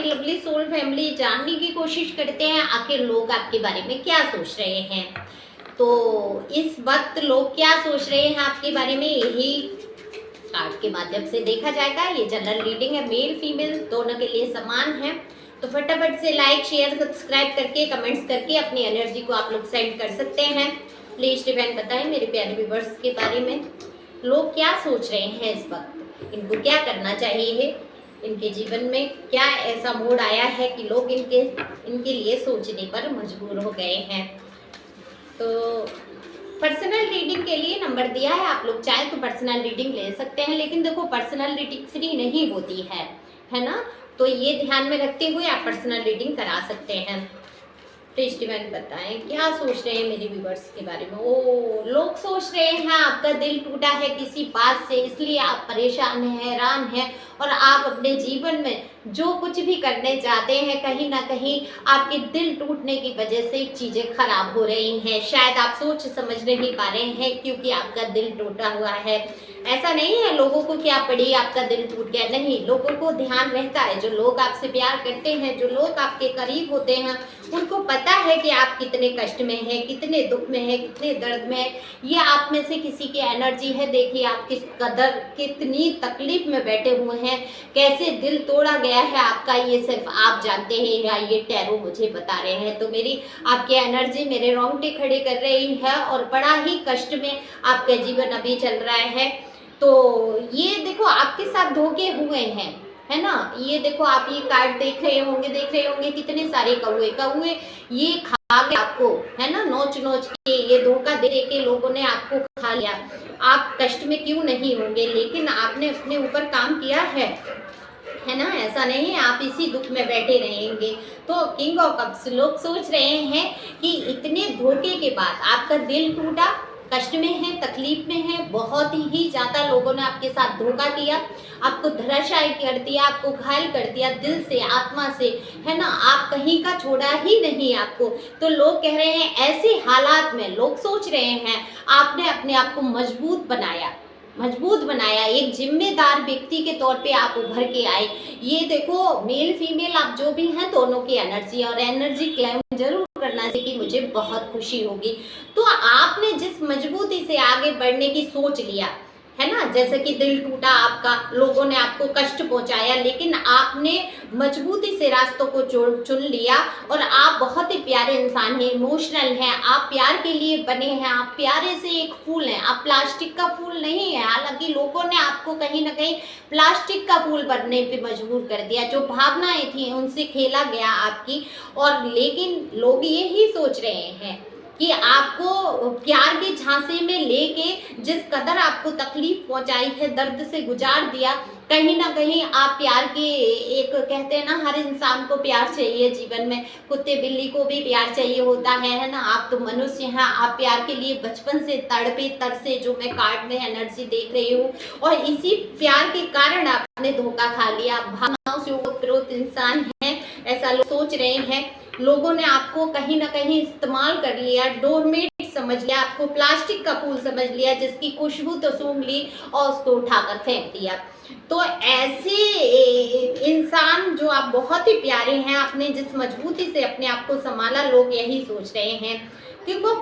Lovely soul family जानने की कोशिश करते हैं आखिर लोग आपके बारे में क्या सोच रहे हैं। तो इस वक्त लोग क्या सोच रहे हैं आपके बारे में, यही कार्ड के माध्यम से देखा जाएगा। ये जनरल रीडिंग है, मेल फीमेल दोनों के लिए समान है। तो फटाफट से लाइक शेयर सब्सक्राइब करके कमेंट्स करके अपनी एनर्जी को आप लोग सेंड कर सकते हैं। प्लीज डिवाइन बताएं मेरे प्यारे व्यूअर्स के बारे में, लोग क्या सोच रहे हैं इस वक्त, इनको क्या करना चाहिए, इनके जीवन में क्या ऐसा मोड़ आया है कि लोग इनके लिए सोचने पर मजबूर हो गए हैं। तो पर्सनल रीडिंग के लिए नंबर दिया है, आप लोग चाहे तो पर्सनल रीडिंग ले सकते हैं, लेकिन देखो पर्सनल रीडिंग फ्री नहीं होती है ना। तो ये ध्यान में रखते हुए आप पर्सनल रीडिंग करा सकते हैं। प्लीज डिवाइन बताएं क्या सोच रहे हैं मेरे व्यूवर्स के बारे में। ओ, लोग सोच रहे हैं आपका दिल टूटा है किसी बात से, इसलिए आप परेशान हैं, हैरान हैं, और आप अपने जीवन में जो कुछ भी करने चाहते हैं कहीं ना कहीं आपके दिल टूटने की वजह से चीज़ें खराब हो रही हैं। शायद आप सोच समझ नहीं पा रहे हैं क्योंकि आपका दिल टूटा हुआ है। ऐसा नहीं है लोगों को क्या पड़ी आपका दिल टूट गया, नहीं, लोगों को ध्यान रहता है। जो लोग आपसे प्यार करते हैं, जो लोग आपके करीब होते हैं, उनको पता है कि आप कितने कष्ट में हैं, कितने दुख में हैं, कितने दर्द में हैं। ये आप में से किसी की एनर्जी है। देखिए आप किस कदर कितनी तकलीफ में बैठे हुए हैं, कैसे दिल तोड़ा गया है आपका, ये सिर्फ आप जानते हैं या ये टैरो मुझे बता रहे हैं। तो मेरी आपकी एनर्जी मेरे रोंगटे खड़े कर रही है और बड़ा ही कष्ट में आपका जीवन अभी चल रहा है। तो ये देखो आपके साथ धोखे हुए हैं, है ना। ये देखो आप ये कार्ड देख रहे होंगे कितने सारे कौए ये खा गए आपको, है ना, नोच नोच के, ये धोखा दे के लोगों ने आपको खा लिया। आप कष्ट में क्यों नहीं होंगे, लेकिन आपने अपने ऊपर काम किया है ना। ऐसा नहीं है आप इसी दुख में बैठे रहेंगे। तो किंग ऑफ कप्स, लोग सोच रहे हैं कि इतने धोखे के बाद आपका दिल टूटा, कष्ट में है, तकलीफ में है, बहुत ही ज़्यादा लोगों ने आपके साथ धोखा किया, आपको धराशायी कर दिया, आपको घायल कर दिया दिल से, आत्मा से, है ना। आप कहीं का छोड़ा ही नहीं आपको। तो लोग कह रहे हैं ऐसे हालात में लोग सोच रहे हैं आपने अपने आप को मजबूत बनाया, एक जिम्मेदार व्यक्ति के तौर पे आप उभर के आए। ये देखो मेल फीमेल आप जो भी हैं दोनों की एनर्जी, और एनर्जी क्लेम जरूर करना चाहिए कि मुझे बहुत खुशी होगी। तो आपने जिस मजबूती से आगे बढ़ने की सोच लिया, है ना, जैसे कि दिल टूटा आपका, लोगों ने आपको कष्ट पहुंचाया, लेकिन आपने मजबूती से रास्तों को चुन लिया। और आप बहुत ही प्यारे इंसान हैं, इमोशनल हैं, आप प्यार के लिए बने हैं, आप प्यारे से एक फूल हैं, आप प्लास्टिक का फूल नहीं है। हालांकि लोगों ने आपको कहीं ना कहीं प्लास्टिक का फूल बनने पे मजबूर कर दिया, जो भावनाएं थी उनसे खेला गया आपकी। और लेकिन लोग यही सोच रहे हैं कि आपको प्यार के झांसे में लेके जिस कदर आपको तकलीफ पहुंचाई है, दर्द से गुजार दिया, कहीं ना कहीं आप प्यार के, एक कहते हैं ना हर इंसान को प्यार चाहिए जीवन में, कुत्ते बिल्ली को भी प्यार चाहिए होता है ना। आप तो मनुष्य हैं, आप प्यार के लिए बचपन से तड़पे तरसे, जो मैं कार्ड में एनर्जी देख रही हूँ, और इसी प्यार के कारण आपने धोखा खा लिया। भावनाओं से ओतप्रोत इंसान है, ऐसा लोग सोच रहे हैं। लोगों ने आपको कहीं ना कहीं इस्तेमाल कर लिया, डोरमेट समझ लिया, आपको प्लास्टिक का फूल समझ लिया, जिसकी खुशबू तो सूंघ ली और उसको उठाकर फेंक दिया। तो ऐसे इंसान जो आप बहुत ही प्यारे हैं, आपने जिस मजबूती से अपने आप को संभाला, लोग यही सोच रहे हैं कि वो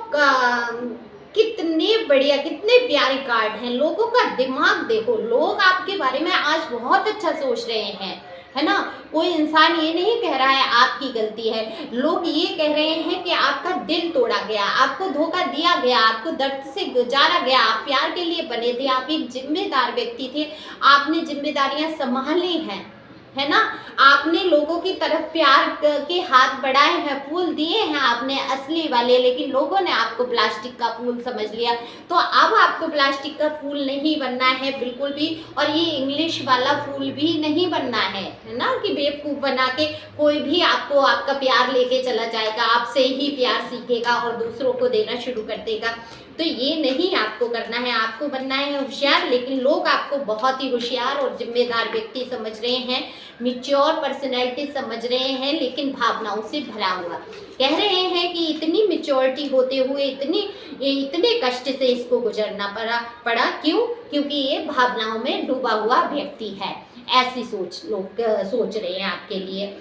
कितने बढ़िया, कितने प्यारे कार्ड हैं। लोगों का दिमाग देखो, लोग आपके बारे में आज बहुत अच्छा सोच रहे हैं, है ना। कोई इंसान ये नहीं कह रहा है आपकी गलती है, लोग ये कह रहे हैं कि आपका दिल तोड़ा गया, आपको धोखा दिया गया, आपको दर्द से गुजारा गया, आप प्यार के लिए बने थे, आप एक जिम्मेदार व्यक्ति थे, आपने जिम्मेदारियां संभाली हैं, है ना। आपने लोगों की तरफ प्यार के हाथ बढ़ाए हैं, फूल दिए हैं आपने असली वाले, लेकिन लोगों ने आपको प्लास्टिक का फूल समझ लिया। तो अब आपको प्लास्टिक का फूल नहीं बनना है बिल्कुल भी, और ये इंग्लिश वाला फूल भी नहीं बनना है ना, कि बेवकूफ़ बना के कोई भी आपको आपका प्यार लेके चला जाएगा, आपसे ही प्यार सीखेगा और दूसरों को देना शुरू कर देगा। तो ये नहीं आपको करना है, आपको बनना है होशियार। लेकिन लोग आपको बहुत ही होशियार और जिम्मेदार व्यक्ति समझ रहे हैं, मिच्योर पर्सनैलिटी समझ रहे हैं, लेकिन भावनाओं से भरा हुआ। कह रहे हैं कि इतनी मिच्योरिटी होते हुए इतने कष्ट से इसको गुजरना पड़ा क्यों? क्योंकि ये भावनाओं में डूबा हुआ व्यक्ति है। ऐसी सोच लोग सोच रहे हैं आपके लिए।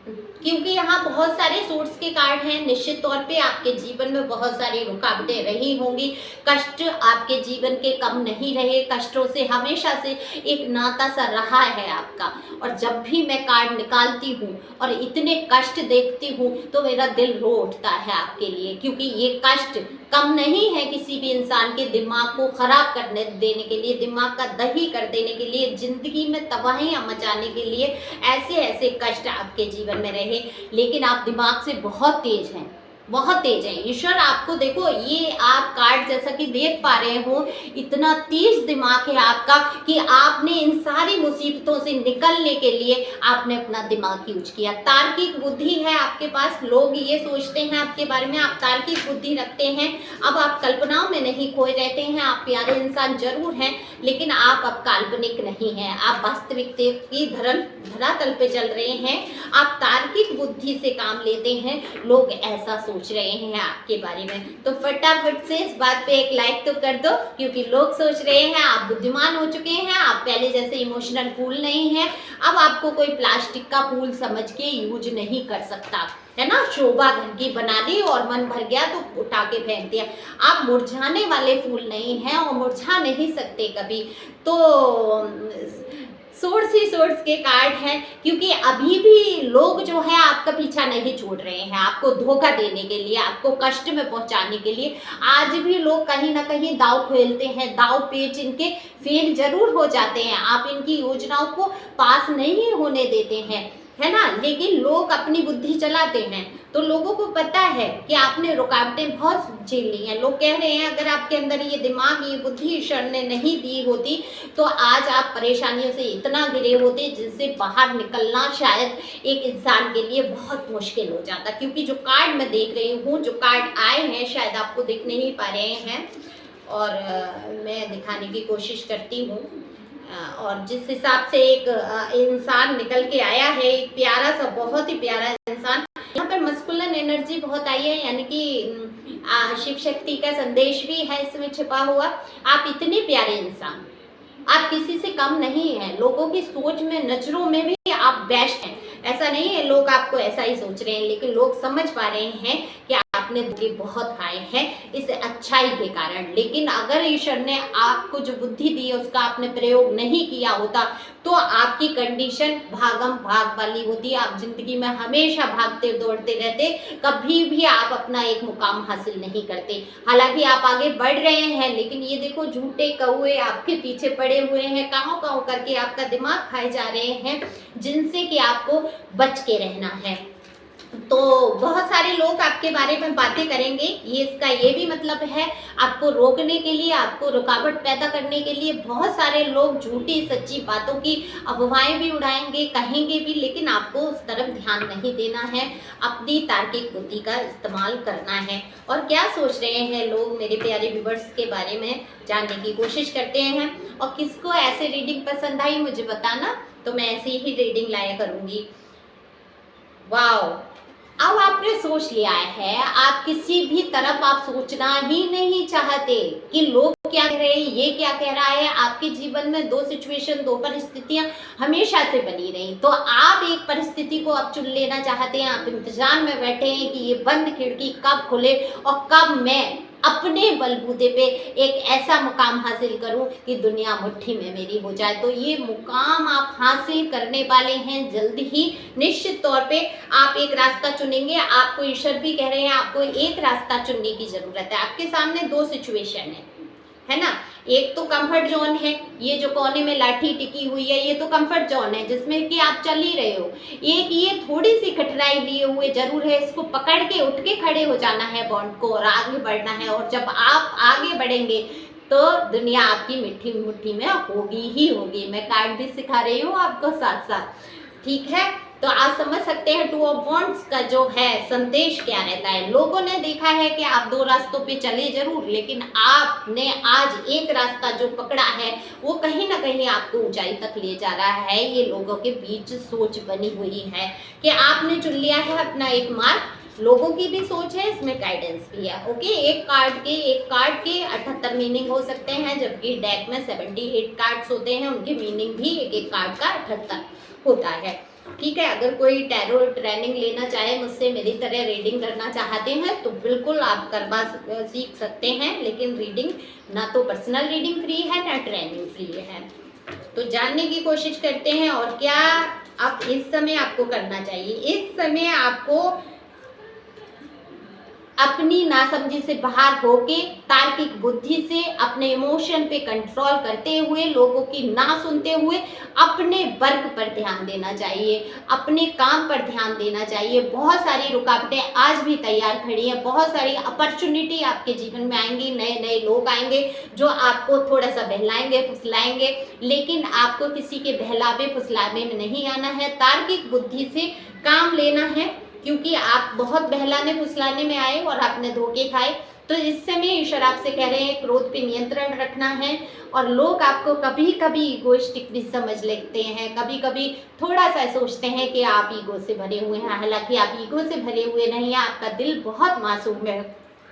क्योंकि यहाँ बहुत सारे सोर्स के कार्ड हैं। निश्चित तौर पे आपके जीवन में बहुत सारी रुकावटें रही होंगी, कष्ट आपके जीवन के कम नहीं रहे, कष्टों से हमेशा से एक नाता सा रहा है आपका। और जब भी मैं कार्ड निकालती हूँ और इतने कष्ट देखती हूँ तो मेरा दिल रो उठता है आपके लिए, क्योंकि ये कष्ट कम नहीं है किसी भी इंसान के दिमाग को खराब करने देने के लिए, दिमाग का दही कर देने के लिए, जिंदगी में तबाहियां मचाने के लिए ऐसे ऐसे कष्ट आपके जीवन में रहे। लेकिन आप दिमाग से बहुत तेज हैं, बहुत तेज है। ईश्वर आपको, देखो ये आप कार्ड जैसा कि देख पा रहे हो, इतना तेज दिमाग है आपका कि आपने इन सारी मुसीबतों से निकलने के लिए आपने अपना दिमाग यूज किया। तार्किक बुद्धि है आपके पास, लोग ये सोचते हैं आपके बारे में, आप तार्किक बुद्धि रखते हैं। अब आप कल्पनाओं में नहीं खोए रहते हैं, आप प्यारे इंसान जरूर हैं, लेकिन आप अब काल्पनिक नहीं हैं, आप वास्तविकता की धरातल पे चल रहे हैं। आप तार्किक बुद्धि से काम लेते हैं, लोग ऐसा सोच रहे हैं आपके बारे में। तो फटाफट से इस बात पे एक लाइक तो कर दो, क्योंकि लोग सोच रहे हैं आप बुद्धिमान हो चुके हैं, आप पहले जैसे इमोशनल फूल नहीं है। अब आपको कोई प्लास्टिक का फूल समझ के यूज नहीं कर सकता, है ना। शोभा घर की बना ली और मन भर गया तो उठा के फेंक दिया। आप मुरझाने वाले फूल नहीं हैं और मुरझा नहीं सकते कभी। तो सोर्स ही सोर्स के कार्ड हैं, क्योंकि अभी भी लोग जो है आपका पीछा नहीं छोड़ रहे हैं, आपको धोखा देने के लिए, आपको कष्ट में पहुंचाने के लिए। आज भी लोग कहीं ना कहीं दाव खेलते हैं, दाव पेच इनके फेल जरूर हो जाते हैं, आप इनकी योजनाओं को पास नहीं होने देते हैं, है ना। लेकिन लोग अपनी बुद्धि चलाते हैं, तो लोगों को पता है कि आपने रुकावटें बहुत झेल ली हैं। लोग कह रहे हैं अगर आपके अंदर ये दिमाग, ये बुद्धि ईश्वर ने नहीं दी होती तो आज आप परेशानियों से इतना घिरे होते जिनसे बाहर निकलना शायद एक इंसान के लिए बहुत मुश्किल हो जाता। क्योंकि जो कार्ड मैं देख रही हूँ, जो कार्ड आए हैं, शायद आपको दिख नहीं पा रहे हैं और मैं दिखाने की कोशिश करती हूँ। और जिस हिसाब से एक इंसान निकल के आया है, एक प्यारा सा, बहुत ही प्यारा इंसान, यहाँ पर मस्कुलिन एनर्जी बहुत आई है, यानी कि शिव शक्ति का संदेश भी है इसमें छिपा हुआ। आप इतने प्यारे इंसान, आप किसी से कम नहीं हैं, लोगों की सोच में, नजरों में भी आप बेस्ट हैं। ऐसा नहीं है लोग आपको ऐसा ही सोच रहे हैं, लेकिन लोग समझ पा रहे हैं कि आपने धोखे बहुत खाए हैं इस अच्छाई के कारण। लेकिन अगर ईश्वर ने आपको जो बुद्धि दी है उसका आपने प्रयोग नहीं किया होता तो आपकी कंडीशन भागम भाग वाली होती। आप जिंदगी में हमेशा भागते दौड़ते रहते, कभी भी आप अपना एक मुकाम हासिल नहीं करते। हालांकि आप आगे बढ़ रहे हैं, लेकिन ये देखो झूठे कौवे आपके पीछे पड़े हुए हैं, काहों काहों करके आपका दिमाग खाए जा रहे हैं, जिनसे कि आपको बच के रहना है। तो बहुत सारे लोग आपके बारे में बातें करेंगे, ये इसका ये भी मतलब है आपको रोकने के लिए, आपको रुकावट पैदा करने के लिए बहुत सारे लोग झूठी सच्ची बातों की अफवाहें भी उड़ाएंगे, कहेंगे भी, लेकिन आपको उस तरफ ध्यान नहीं देना है, अपनी तार्किक बुद्धि का इस्तेमाल करना है। और क्या सोच रहे हैं लोग मेरे प्यारे व्यूअर्स के बारे में जानने की कोशिश करते हैं। और किसको ऐसे रीडिंग पसंद आई मुझे बताना, तो मैं ऐसी ही रीडिंग लाया करूँगी। वाओ, अब आपने सोच लिया है, आप किसी भी तरफ आप सोचना ही नहीं चाहते कि लोग क्या कह रहे हैं, ये क्या कह रहा है। आपके जीवन में दो सिचुएशन, दो परिस्थितियां हमेशा से बनी रही, तो आप एक परिस्थिति को अब चुन लेना चाहते हैं। आप इंतजार में बैठे हैं कि ये बंद खिड़की कब खुले और कब मैं अपने बलबूते पे एक ऐसा मुकाम हासिल करूं कि दुनिया मुट्ठी में मेरी हो जाए। तो ये मुकाम आप हासिल करने वाले हैं जल्द ही। निश्चित तौर पे आप एक रास्ता चुनेंगे। आपको ईश्वर भी कह रहे हैं आपको एक रास्ता चुनने की जरूरत है। आपके सामने दो सिचुएशन है ना। एक तो कंफर्ट जोन है, ये जो कोने में लाठी टिकी हुई है ये तो कंफर्ट जोन है जिसमें कि आप चल ही रहे हो। एक ये थोड़ी सी कठिनाई लिए हुए जरूर है, इसको पकड़ के उठ के खड़े हो जाना है बॉन्ड को और आगे बढ़ना है। और जब आप आगे बढ़ेंगे तो दुनिया आपकी मिट्टी मुट्ठी में होगी ही होगी। मैं कार्ड भी सिखा रही हूँ आपको साथ साथ, ठीक है। तो आप समझ सकते हैं टू ऑफ वॉन्ड्स का जो है संदेश क्या रहता है। लोगों ने देखा है कि आप दो रास्तों पे चले जरूर, लेकिन आपने आज एक रास्ता जो पकड़ा है वो कहीं ना कहीं आपको ऊंचाई तक ले जा रहा है। ये लोगों के बीच सोच बनी हुई है कि आपने चुन लिया है अपना एक मार्ग। लोगों की भी सोच है, इसमें गाइडेंस भी है। ओके, एक कार्ड के 78 मीनिंग हो सकते हैं, जबकि डेक में 78 कार्ड्स होते हैं, उनके मीनिंग भी एक एक कार्ड का 78 होता है। ठीक है, अगर कोई टैरो ट्रेनिंग लेना चाहे मुझसे, मेरी तरह रीडिंग करना चाहते हैं तो बिल्कुल आप करवा सीख सकते हैं, लेकिन रीडिंग ना तो पर्सनल रीडिंग फ्री है ना ट्रेनिंग फ्री है। तो जानने की कोशिश करते हैं और क्या अब इस समय आपको करना चाहिए। इस समय आपको अपनी नासमझी से बाहर होके तार्किक बुद्धि से अपने इमोशन पे कंट्रोल करते हुए, लोगों की ना सुनते हुए अपने वर्क पर ध्यान देना चाहिए, अपने काम पर ध्यान देना चाहिए। बहुत सारी रुकावटें आज भी तैयार खड़ी हैं, बहुत सारी अपॉर्चुनिटी आपके जीवन में आएंगी, नए नए लोग आएंगे जो आपको थोड़ा सा बहलाएंगे फुसलाएंगे, लेकिन आपको किसी के बहलावे फुसलावे में नहीं आना है। तार्किक बुद्धि से काम लेना है, क्योंकि आप बहुत बहलाने फुसलाने में आए और आपने धोखे खाए। तो इस समय ईश्वर आपसे कह रहे हैं क्रोध पे नियंत्रण रखना है। और लोग आपको कभी कभी ईगोइस्टिक भी समझ लेते हैं, कभी कभी थोड़ा सा सोचते हैं कि आप ईगो से भरे हुए हैं, हालांकि आप ईगो से भरे हुए नहीं हैं, आपका दिल बहुत मासूम है।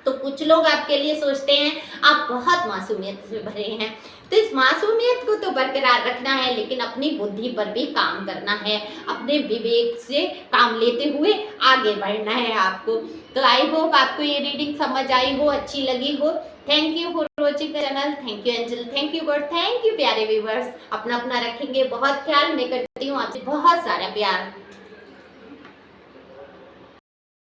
तो कुछ लोग आपके लिए सोचते हैं आप बहुत मासूमियत से भरे हैं। तो इस मासूमियत को तो बरकरार रखना है, लेकिन अपनी बुद्धि पर भी काम करना है, अपने विवेक से काम लेते हुए आगे बढ़ना है आपको। तो आई होप आपको ये रीडिंग समझ आई हो, अच्छी लगी हो। Thank you for watching the channel. Thank you angel, thank you God, thank you प्यारे व्यूवर्स। अपना अपना रखेंगे बहुत ख्याल। मैं करती हूँ आपसे बहुत सारा प्यार।